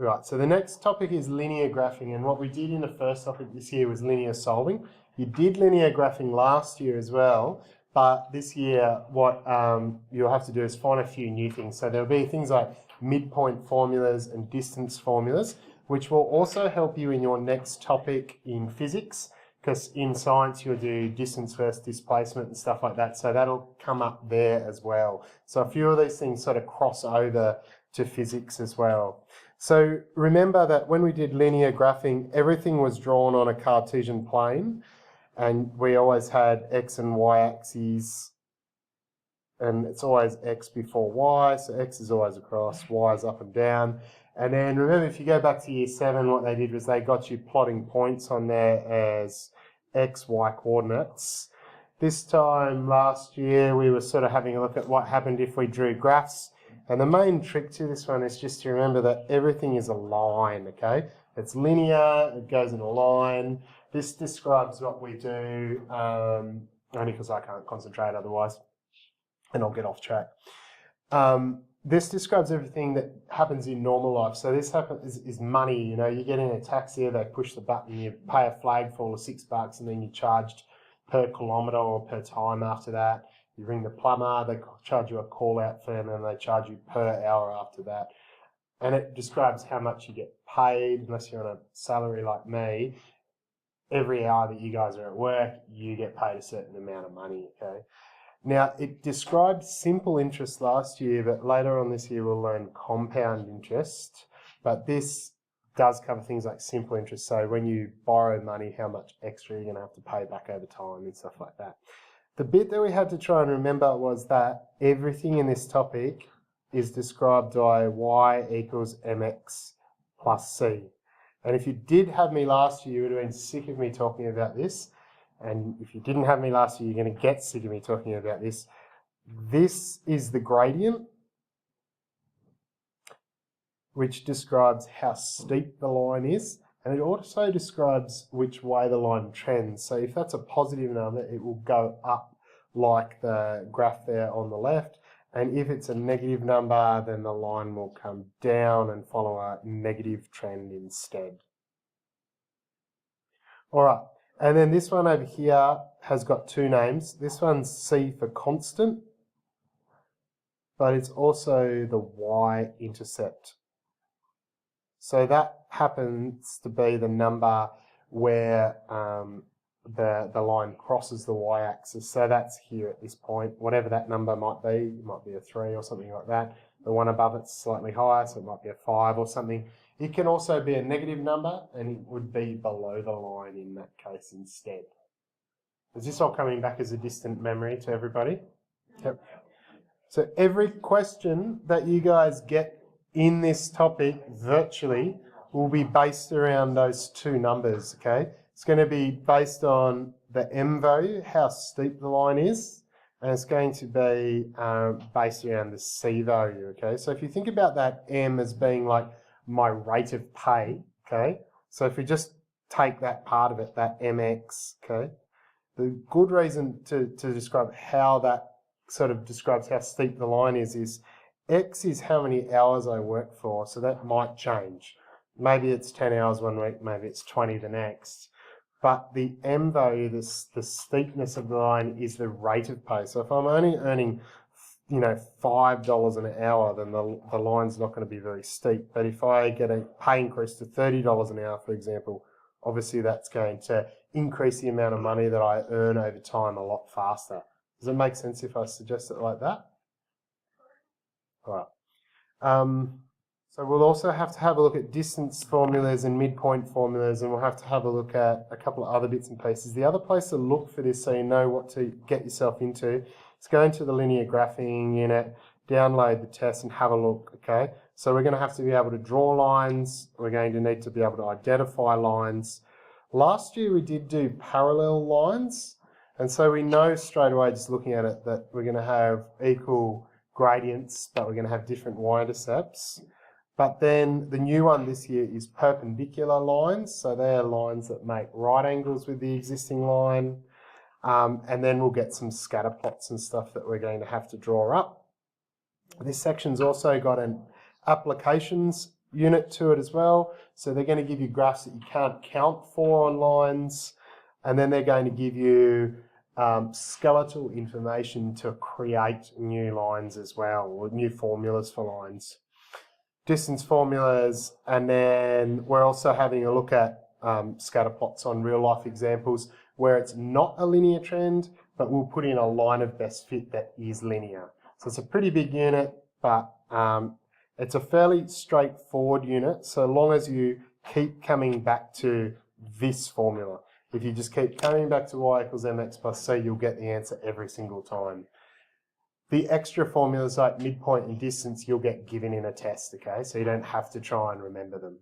Right, so the next topic is linear graphing, and what we did in the first topic this year was linear solving. You did linear graphing last year as well, but this year what you'll have to do is find a few new things. So there'll be things like midpoint formulas and distance formulas, which will also help you in your next topic in physics, because in science you'll do distance versus displacement and stuff like that, so that'll come up there as well. So a few of these things sort of cross over to physics as well. So remember that when we did linear graphing, everything was drawn on a Cartesian plane, and we always had x and y axes, and it's always x before y, so x is always across, y is up and down. And then remember, if you go back to year 7, what they did was they got you plotting points on there as x, y coordinates. This time last year, we were sort of having a look at what happened if we drew graphs. And the main trick to this one is just to remember that everything is a line, okay? It's linear, it goes in a line. This describes what we do, only because I can't concentrate otherwise, and I'll get off track. This describes everything that happens in normal life. So this is money, you know, you get in a taxi, they push the button, you pay a flagful of $6, and then you're charged per kilometre or per time after that. You ring the plumber, they charge you a call-out fee, and then they charge you per hour after that. And it describes how much you get paid, unless you're on a salary like me. Every hour that you guys are at work, you get paid a certain amount of money, okay? Now, it described simple interest last year, but later on this year we'll learn compound interest. But this does cover things like simple interest. So when you borrow money, how much extra you're going to have to pay back over time and stuff like that. The bit that we had to try and remember was that everything in this topic is described by y equals mx plus c. And if you did have me last year, you would have been sick of me talking about this. And if you didn't have me last year, you're going to get sick of me talking about this. This is the gradient, which describes how steep the line is. And it also describes which way the line trends. So if that's a positive number, it will go up like the graph there on the left. And if it's a negative number, then the line will come down and follow a negative trend instead. All right, and then this one over here has got two names. This one's C for constant, but it's also the y-intercept. So that happens to be the number where the line crosses the y-axis. So that's here at this point. Whatever that number might be, it might be a 3 or something like that. The one above it's slightly higher, so it might be a 5 or something. It can also be a negative number, and it would be below the line in that case instead. Is this all coming back as a distant memory to everybody? Yep. So every question that you guys get in this topic virtually will be based around those two numbers, okay? It's going to be based on the m value, how steep the line is, and it's going to be based around the c value, okay? So if you think about that m as being like my rate of pay, okay? So if we just take that part of it, that mx, okay? The good reason to describe how that sort of describes how steep the line is x is how many hours I work for, so that might change. Maybe it's 10 hours one week, maybe it's 20 the next. But the m value, the steepness of the line, is the rate of pay. So if I'm only earning, you know, $5 an hour, then the line's not going to be very steep. But if I get a pay increase to $30 an hour, for example, obviously that's going to increase the amount of money that I earn over time a lot faster. Does it make sense if I suggest it like that? All right. So we'll also have to have a look at distance formulas and midpoint formulas, and we'll have to have a look at a couple of other bits and pieces. The other place to look for this, so you know what to get yourself into, is go into the linear graphing unit, download the test and have a look, okay? So we're going to have to be able to draw lines. We're going to need to be able to identify lines. Last year we did do parallel lines, and so we know straight away just looking at it that we're going to have equal gradients, but we're going to have different y-intercepts. But then the new one this year is perpendicular lines. So they're lines that make right angles with the existing line. And then we'll get some scatter plots and stuff that we're going to have to draw up. This section's also got an applications unit to it as well. So they're going to give you graphs that you can't count for on lines, and then they're going to give you skeletal information to create new lines as well, or new formulas for lines. Distance formulas, and then we're also having a look at scatter plots on real life examples where it's not a linear trend, but we'll put in a line of best fit that is linear. So it's a pretty big unit, but it's a fairly straightforward unit so long as you keep coming back to this formula. If you just keep coming back to y equals mx plus c, you'll get the answer every single time. The extra formulas like midpoint and distance, you'll get given in a test, okay? So you don't have to try and remember them.